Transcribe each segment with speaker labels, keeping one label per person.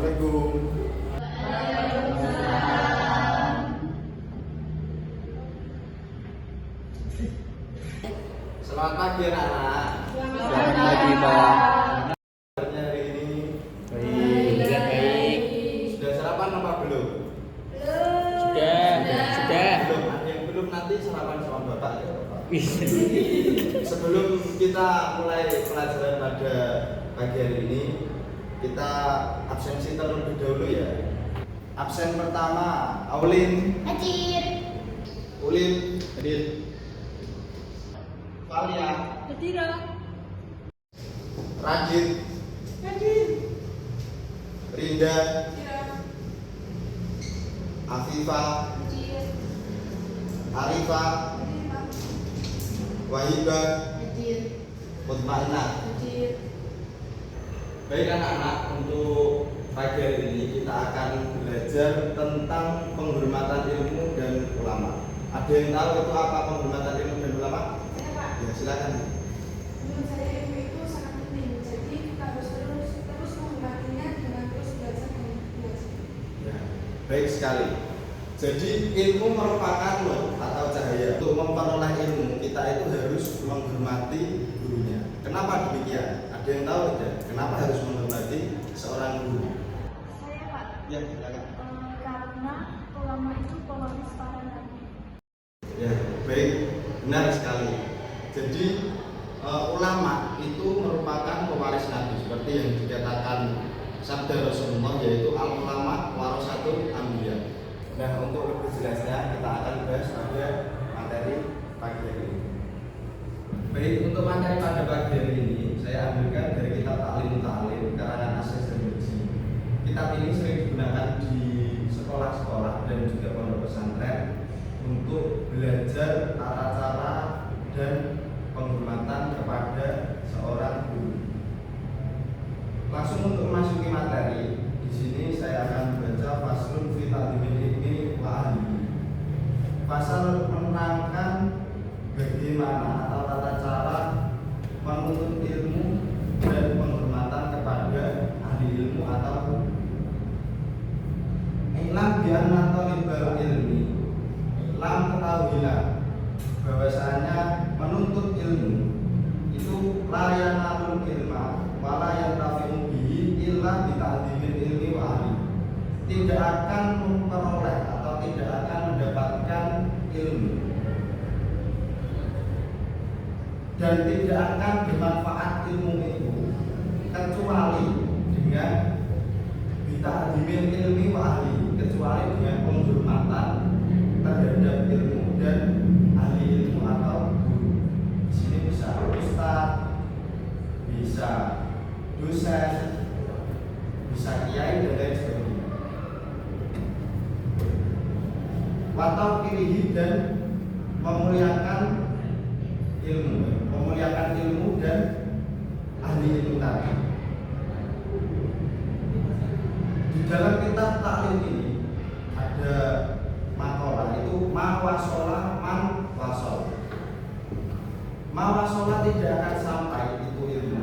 Speaker 1: Assalamualaikum. Selamat pagi anak-anak.
Speaker 2: Selamat pagi, Pak.
Speaker 1: Kabarnya hari ini
Speaker 2: Baik.
Speaker 1: sudah sarapan apa belum?
Speaker 2: Sudah.
Speaker 1: Belum. Ada yang belum, nanti sarapan sama bapak ya bapak. Sebelum kita mulai pelajaran pada pagi hari ini, kita absensi terlebih dahulu ya. Absen pertama, Aulin,
Speaker 3: Hadir.
Speaker 1: Ulin, hadir. Valia,
Speaker 3: Hadir.
Speaker 1: Rajin, Rinda, Afifah, Arifah, Wahibah, Mutmainah. Baik anak-anak, untuk pagi hari ini kita akan belajar tentang penghormatan ilmu dan ulama. Ada yang tahu itu apa penghormatan ilmu dan ulama? Ya silakan.
Speaker 4: Menurut saya ilmu itu sangat penting, jadi kita harus terus menghormatinya dengan terus belajar dan belajar.
Speaker 1: Ya, baik sekali. Jadi ilmu merupakan atau cahaya. Untuk memperoleh ilmu kita itu harus menghormati gurunya. Kenapa demikian? Ada yang tahu tidak? Kenapa harus menghormati seorang guru?
Speaker 4: Saya Pak,
Speaker 1: Ya silakan.
Speaker 4: karena ulama itu pewaris para nabi.
Speaker 1: Ya baik, benar sekali. Jadi ulama itu merupakan pewaris nabi seperti yang dikatakan sabda Rasulullah, yaitu al ulama warasatul anbiya. Nah, untuk lebih jelasnya kita akan bahas pada materi pagi hari ini. Baik, untuk materi pada pagi hari ini saya ambilkan dari kitab Ta'lim karangan Asy'ad Zanuji. Kitab ini sering digunakan di sekolah-sekolah dan juga pondok pesantren untuk belajar tata cara dan penghormatan kepada seorang guru. Langsung untuk memasuki materi, di sini saya akan membaca faslun fi ta'limil ilmi wa ahlihi. Pasal menerangkan bagaimana atau tata cara menuntut ilmu dan penghormatan kepada ahli ilmu atau guru. Ilam bi'anna talibal ilmi, lam ketahuilah bahwasanya menuntut ilmu itu layanalul ilma wala yantafi'u bihi illa bita'dimil ilmi wa ahli. Tidak akan memperoleh atau tidak akan mendapatkan ilmu dan tidak akan bermanfaat ilmu itu kecuali dengan bita'dimil ilmi wa ahli, kecuali dengan penghormatan terhadap ilmu dan ahli ilmu atau guru. Di sini bisa ustaz, bisa dosen, bisa kiai dan lain sebagainya. Watau pilih dan memuliakan ilmu dan ahli ilmu tadi. Di dalam kitab Ta'lim ini ada makalah itu mawasola man wasol. Mawasola tidak akan sampai itu ilmu.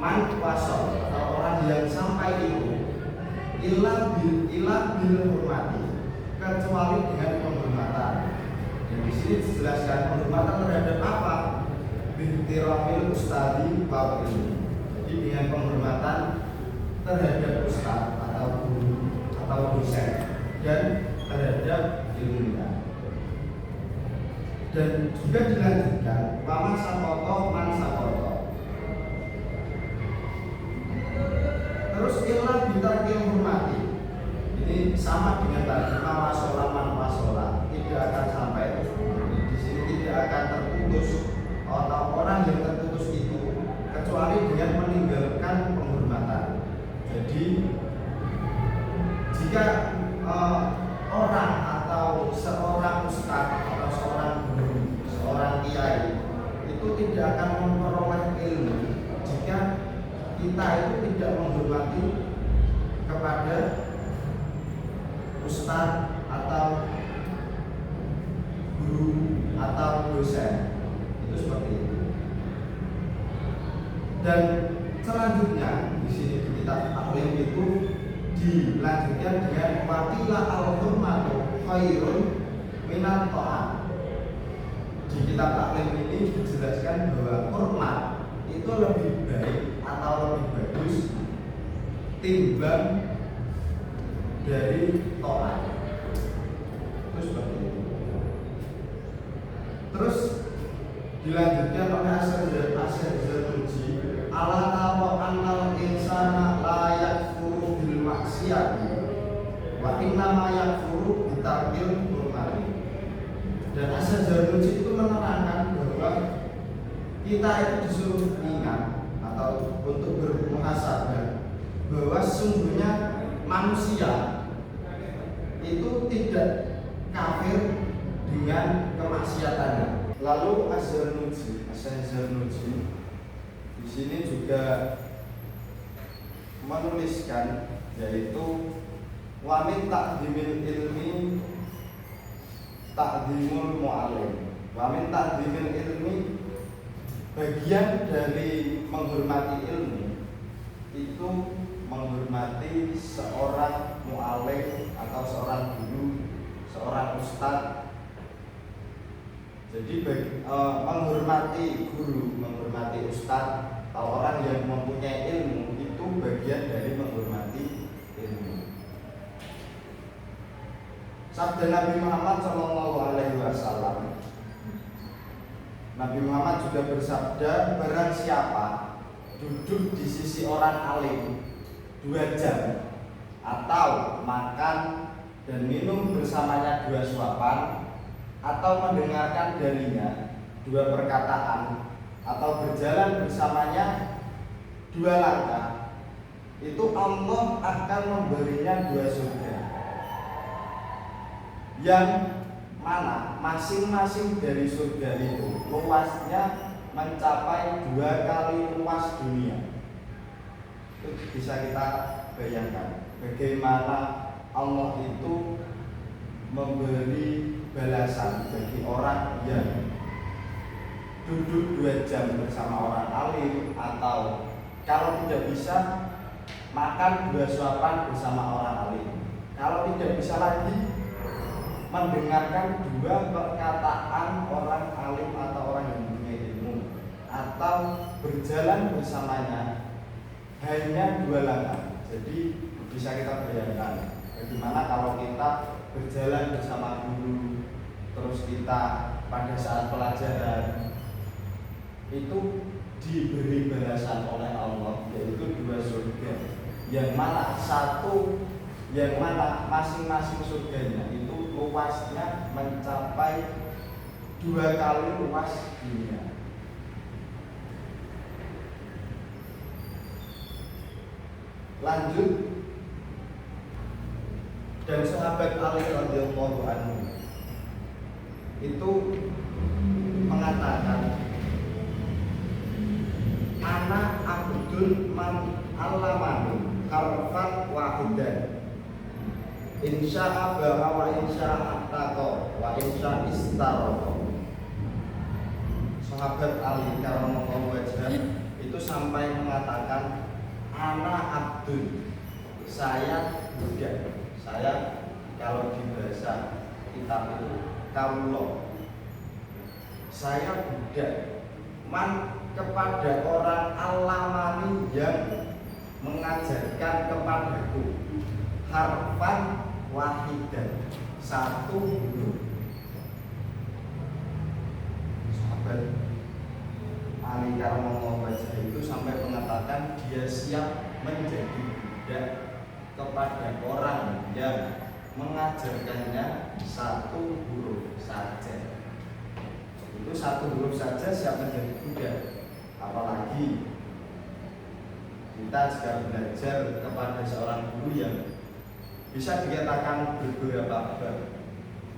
Speaker 1: Man wasol atau orang yang sampai itu ilah bil hormati, kecuali dengan penghormatan. Dan di sini dijelaskan penghormatan terhadap apa? Bintiramil ustadi wa ilmi. Jadi dengan penghormatan terhadap ustaz atau guru atau dosen dan terhadap ilmunya. Dan juga dilanjutkan wama sakoto man sakoto. Terus ilah bitarkil hormati. Ini sama dengan tadi mawasola man wasola, tidak akan sampai. Di sini tidak akan terputus atau orang yang terputus itu kecuali dengan meninggalkan penghormatan. Jadi jika orang atau seorang ustaz atau seorang guru, seorang kiai itu tidak akan memperoleh ilmu jika kita itu tidak menghormati kepada ustaz atau guru atau dosen. Itu seperti itu. Dan selanjutnya di sini di kitab Ta'lim itu dilanjutkan dengan waqila al-hurmatu khairun minat ta'am. Di kitab taklim ini dijelaskan bahwa hormat itu lebih baik atau lebih bagus timbang dari ta'am. Terus seperti itu. Terus dilanjutkan oleh Asy-Syarruji, ala tara annal insana la yakfuru bil maksiyati wa inna ma yakfuru bi tarkil hurmati. Dan Asy-Syarruji itu menerangkan bahwa kita itu disuruh ingat atau untuk bermuhasabah bahwa sesungguhnya manusia itu tidak kafir dengan kemaksiatannya. Lalu Asy-Syarruji di sini juga menuliskan, yaitu wa min ta'dhimil ilmi ta'dhimul mu'allim. Wa min ta'dhimil ilmi, bagian dari menghormati ilmu itu menghormati seorang mu'allim atau seorang guru, seorang ustadz. Jadi menghormati guru, menghormati ustadz atau orang yang mempunyai ilmu itu bagian dari menghormati ilmu. Sabda Nabi Muhammad SAW, Nabi Muhammad juga bersabda, barang siapa duduk di sisi orang alim 2 jam atau makan dan minum bersamanya 2 suapan, atau mendengarkan darinya 2 perkataan, atau berjalan bersamanya 2 langkah, itu Allah akan memberinya 2 surga, yang mana masing-masing dari surga itu luasnya mencapai 2 kali luas dunia. Itu bisa kita bayangkan bagaimana Allah itu memberi balasan bagi orang yang duduk 2 jam bersama orang alim, atau kalau tidak bisa makan 2 suapan bersama orang alim, kalau tidak bisa lagi mendengarkan 2 perkataan orang alim atau orang yang punya ilmu, atau berjalan bersamanya hanya 2 langkah. Jadi bisa kita bayangkan bagaimana kalau kita berjalan bersama guru, terus kita pada saat pelajaran itu diberi balasan oleh Allah, yaitu 2 surga, yang mana masing-masing surganya itu luasnya mencapai 2 kali luas dunia. Lanjut, dan sahabat Ali radhiyallahu anhu itu mengatakan, ana abdul man allamani harfan wahidan insya'a ba'a wa insya'a taqa wa insya'a istaraqa. Sahabat Ali karramallahu wajhah itu sampai mengatakan, ana abdul, saya budak. Saya kalau di bahasa kitab itu kaulo, saya budak. Man, kepada orang alamani yang mengajarkan kepadaku harfan wahidan, 1 huruf. Sahabat Ali karramallahu wajhah itu sampai mengatakan dia siap menjadi budak kepada orang yang mengajarkannya 1 huruf saja. Itu 1 huruf saja siap menjadi budak. Apalagi kita jika belajar kepada seorang guru yang bisa dikatakan beberapa bab,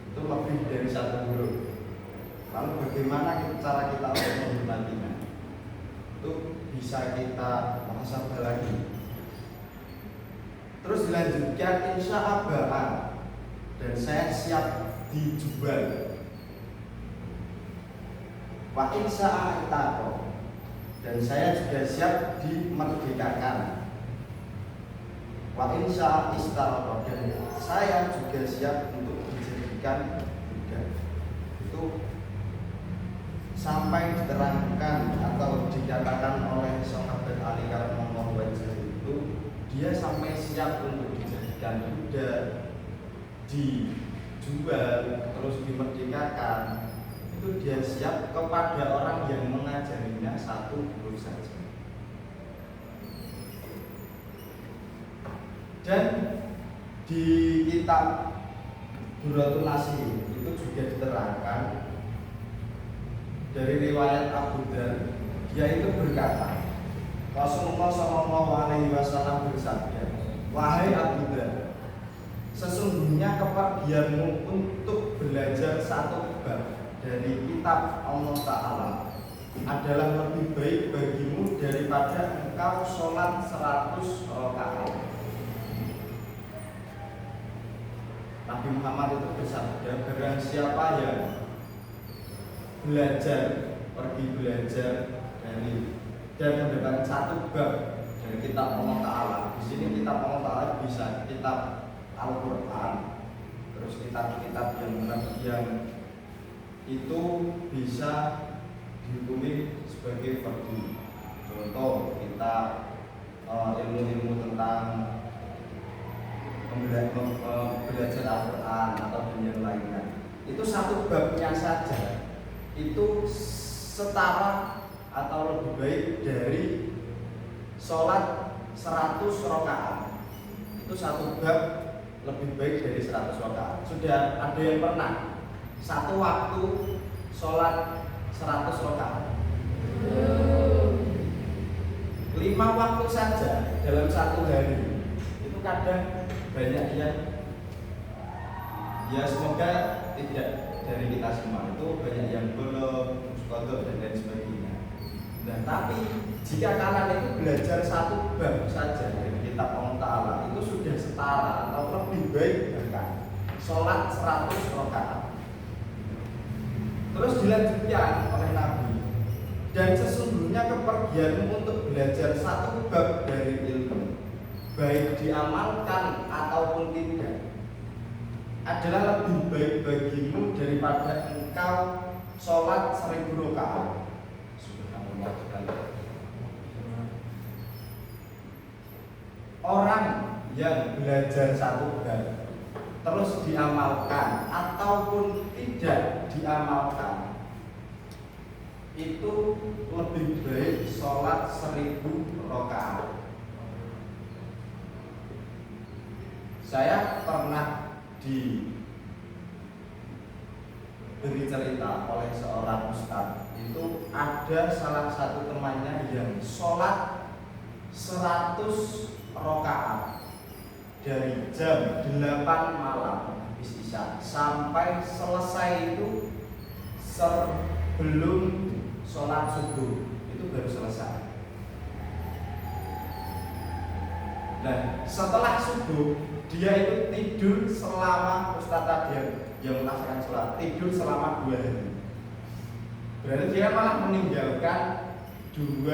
Speaker 1: itu lebih dari 1 huruf. Lalu bagaimana cara kita untuk menghormatinya? Itu bisa kita muhasabah lagi. Terus dilanjutkan insya'a ba'a, dan saya siap dijual. Wa insya'a itaqa, dan saya juga siap dimerdekakan. Wa insya istarqa, dan saya juga siap untuk dijadikan budak. Itu sampai diterangkan atau dikatakan oleh sahabat Ali karramallahu wajhahu itu, dia sampai siap untuk dijadikan budak, dijual, terus dimerdekakan. Itu dia siap kepada orang yang mengajarinya satu huruf saja. Dan di kitab Duratul Nasi itu juga diterangkan dari riwayat Abu Dzar, dia itu berkata, Rasulullah SAW bersabda, wahai Abu Dzar, sesungguhnya kepergianmu untuk belajar satu bab dari kitab Allah Ta'ala adalah lebih baik bagimu daripada engkau sholat 100 rakaat. Nabi Muhammad itu bersabda, barang siapa yang pergi belajar dari dan mendapatkan satu bab dari kitab Allah Ta'ala. Di sini kitab Allah Ta'ala bisa kitab Al-Quran, terus kitab-kitab yang itu bisa dihukumi sebagai fardu. Contoh kita ilmu-ilmu tentang belajar Al-Quran atau yang lainnya, itu satu babnya saja itu setara atau lebih baik dari sholat 100 rakaat. Itu satu bab lebih baik dari 100 rakaat. Sudah ada yang pernah satu waktu sholat 100 rakaat? 5 waktu saja dalam satu hari. Itu kadang banyak yang, ya semoga tidak dari kita semua, itu banyak yang belum kodok dan lain sebagainya. Nah, tapi jika kalian itu belajar satu bab saja dari kitab Allah Ta'ala, itu sudah setara atau lebih baik bahkan sholat 100 rakaat. Terus dilanjutkan oleh Nabi, dan sesungguhnya kepergianmu untuk belajar satu bab dari ilmu, baik diamalkan ataupun tidak, adalah lebih baik bagimu daripada engkau sholat 1000 rakaat. Subhanallah sekali. Orang yang belajar satu bab terus diamalkan ataupun tidak diamalkan, itu lebih baik sholat 1000 rakaat. Saya pernah diberi cerita oleh seorang ustadz, itu ada salah satu temannya yang sholat 100 rakaat dari jam 8 malam habis isya sampai selesai itu sebelum sholat subuh, itu baru selesai. Dan setelah subuh dia itu tidur selama, Ustadz tadi yang melaksanakan sholat, tidur selama 2 hari. Berarti dia malah meninggalkan 5,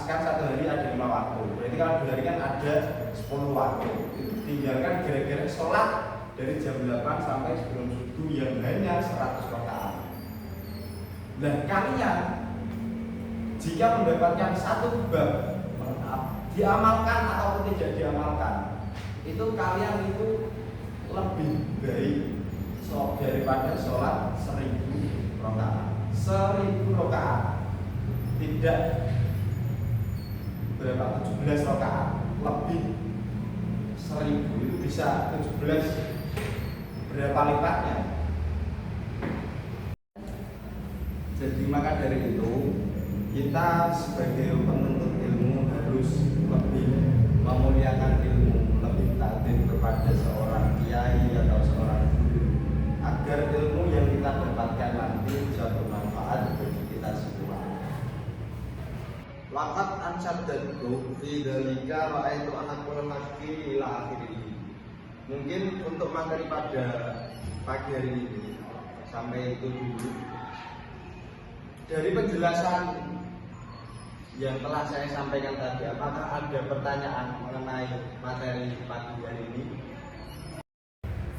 Speaker 1: kan satu hari ada 5 waktu. Berarti kalau 2 hari kan ada 10 waktu. Itu tinggalkan gara-gara sholat dari jam 8 sampai sebelum subuh yang hanya 100 rakaat. Nah, kalian jika mendapatkan satu bab, diamalkan ataupun tidak diamalkan, itu kalian itu lebih baik daripada sholat 1000 rakaat. 1000 rakaat, tidak berapa, 17 rakaat, lebih 1000 itu bisa 17 berapa lipatnya. Jadi maka dari itu kita sebagai penuntut ilmu harus lebih memuliakan ilmu, lebih takdim kepada seorang kiai atau seorang guru, agar ilmu yang kita dapatkan nanti bisa bermanfaat bagi kita semua. Laqad ansyadtu fi dzalika ra'aitu anakul haqqi ila akhirih. Mungkin untuk materi pada pagi hari ini sampai itu dulu. Dari penjelasan yang telah saya sampaikan tadi, apakah ada pertanyaan mengenai materi pagi hari ini?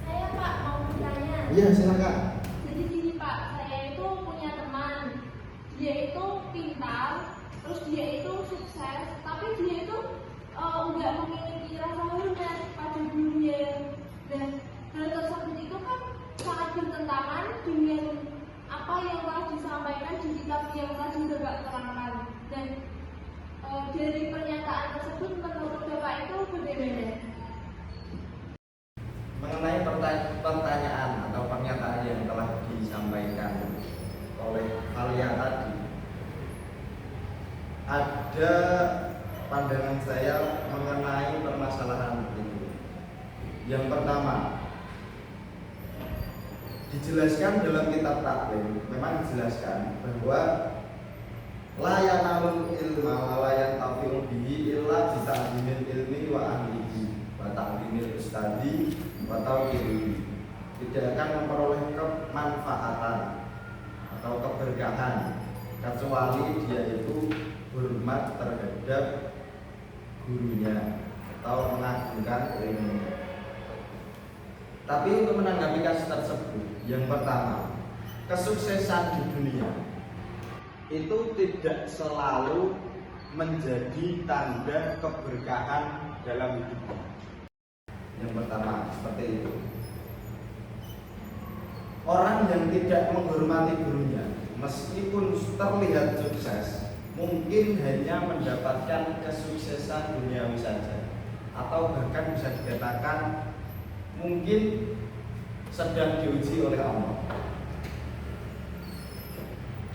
Speaker 3: Saya Pak mau bertanya.
Speaker 1: Iya, silakan.
Speaker 3: Jadi gini Pak, saya itu punya teman. Dia itu pintar, terus dia itu sukses, tapi dia itu nggak memiliki rasa hormat pada dunia. Dan hal tersebut itu kan sangat bertentangan dengan apa yang telah disampaikan di kitab yang tadi Bapak terangkan. Dan dari pernyataan tersebut menurut Bapak itu bagaimana?
Speaker 1: Mengenai pertanyaan atau pernyataan yang telah disampaikan oleh kalian tadi, ada pandangan saya mengenai permasalahan itu. Yang pertama, dijelaskan dalam kitab taklim, memang dijelaskan bahwa la yanalul ilma wa la yantafi'u bihi illa bi ta'limil ilmi wa ahlihi wa ta'limil ustadi wa tauqirihi. Tidak akan memperoleh kemanfaatan atau keberkahan kecuali dia itu hormat terhadap gurunya atau mengagungkan ilmunya. Tapi untuk menanggapi kasus tersebut, yang pertama, kesuksesan di dunia itu tidak selalu menjadi tanda keberkahan dalam hidup. Yang pertama, seperti itu. Orang yang tidak menghormati gurunya, meskipun terlihat sukses, mungkin hanya mendapatkan kesuksesan duniawi saja, atau bahkan bisa dikatakan mungkin sedang diuji oleh Allah.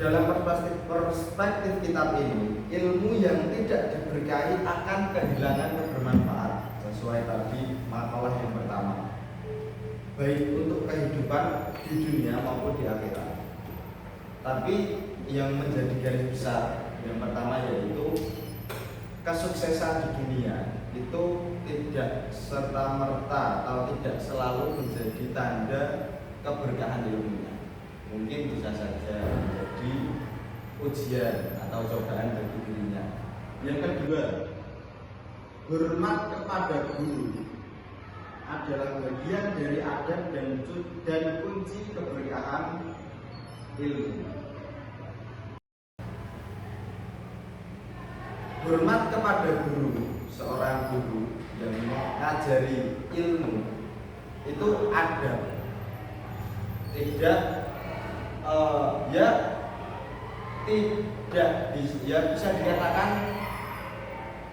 Speaker 1: Dalam perspektif kitab ini, ilmu yang tidak diberkahi akan kehilangan kebermanfaat, sesuai tadi makalah yang pertama, baik untuk kehidupan di dunia maupun di akhirat. Tapi yang menjadi garis besar yang pertama yaitu kesuksesan di dunia itu tidak serta-merta atau tidak selalu menjadi tanda keberkahan ilmunya. Mungkin bisa saja menjadi ujian atau cobaan bagi dirinya. Yang kedua, hormat kepada guru adalah bagian dari adab dan kunci keberkahan ilmu. Hormat kepada guru, seorang guru yang mengajari ilmu itu adab. Tidak bisa dikatakan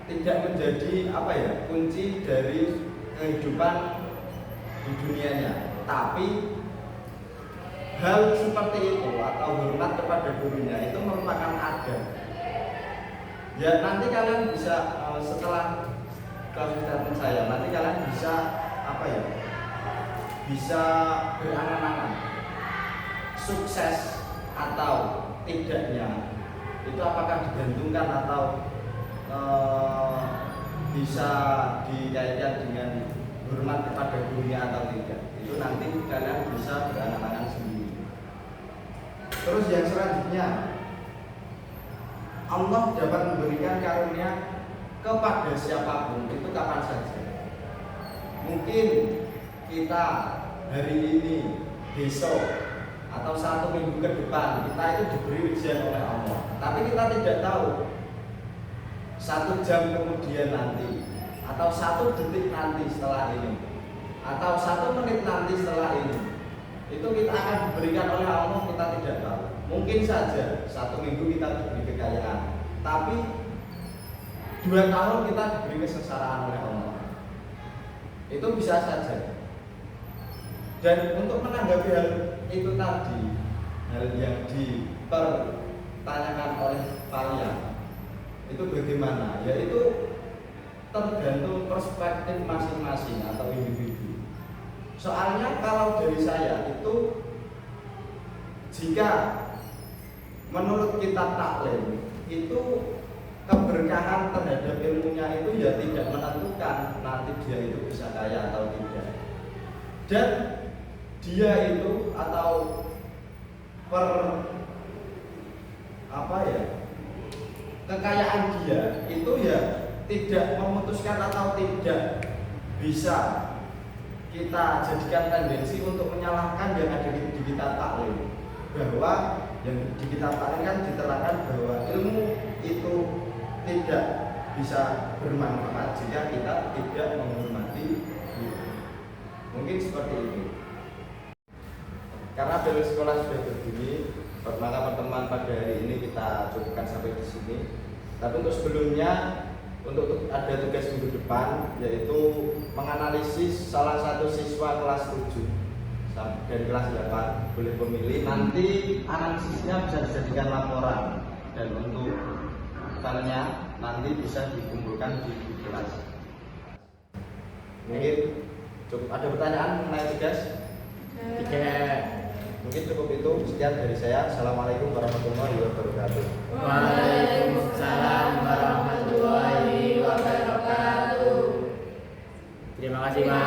Speaker 1: tidak menjadi kunci dari kehidupan di dunianya. Tapi hal seperti itu atau hormat kepada gurunya itu merupakan adab. Ya, nanti kalian bisa setelah kelas statement saya, nanti kalian bisa bisa berangan-angan sukses atau tidaknya itu apakah digantungkan atau bisa dikaitkan dengan hormat kepada gurunya atau tidak. Itu nanti kalian bisa berangan-angan sendiri. Terus yang selanjutnya, Allah dapat memberikan karunia kepada siapapun itu kapan saja. Mungkin kita hari ini, besok, atau 1 minggu ke depan kita itu diberi ujian oleh Allah. Tapi kita tidak tahu 1 jam kemudian nanti, atau 1 detik nanti setelah ini, atau 1 menit nanti setelah ini, itu kita akan diberikan oleh Allah, kita tidak tahu. Mungkin saja 1 minggu kita diberi kekayaan, tapi 2 tahun kita diberi kesengsaraan oleh Allah. Itu bisa saja. Dan untuk menanggapi hal itu tadi, hal yang dipertanyakan oleh kalian itu bagaimana? Yaitu tergantung perspektif masing-masing atau individu. Soalnya kalau dari saya itu, jika menurut kitab taklim itu keberkahan terhadap ilmunya itu ya tidak menentukan nanti dia itu bisa kaya atau tidak. Dan dia itu kekayaan dia itu ya tidak memutuskan atau tidak bisa kita jadikan tendensi untuk menyalahkan yang ada di kitab taklim, bahwa yang di kitab taklim kan diterangkan bahwa ilmu itu tidak bisa bermanfaat jika kita tidak menghormati guru. Mungkin seperti itu. Karena bel sekolah sudah berbunyi, maka pertemuan pada hari ini kita cukupkan sampai di sini. Tapi untuk sebelumnya, untuk ada tugas minggu depan, yaitu menganalisis salah satu siswa kelas 7 dari kelas 8 boleh memilih. Nanti analisisnya bisa dijadikan laporan, dan untuk filenya nanti bisa dikumpulkan di kelas. Mungkin cukup. Ada pertanyaan mengenai tugas? Mungkin cukup itu. Sekian dari saya. Assalamualaikum warahmatullahi wabarakatuh.
Speaker 2: Waalaikumsalam warahmatullahi wabarakatuh. Terima kasih, Mas.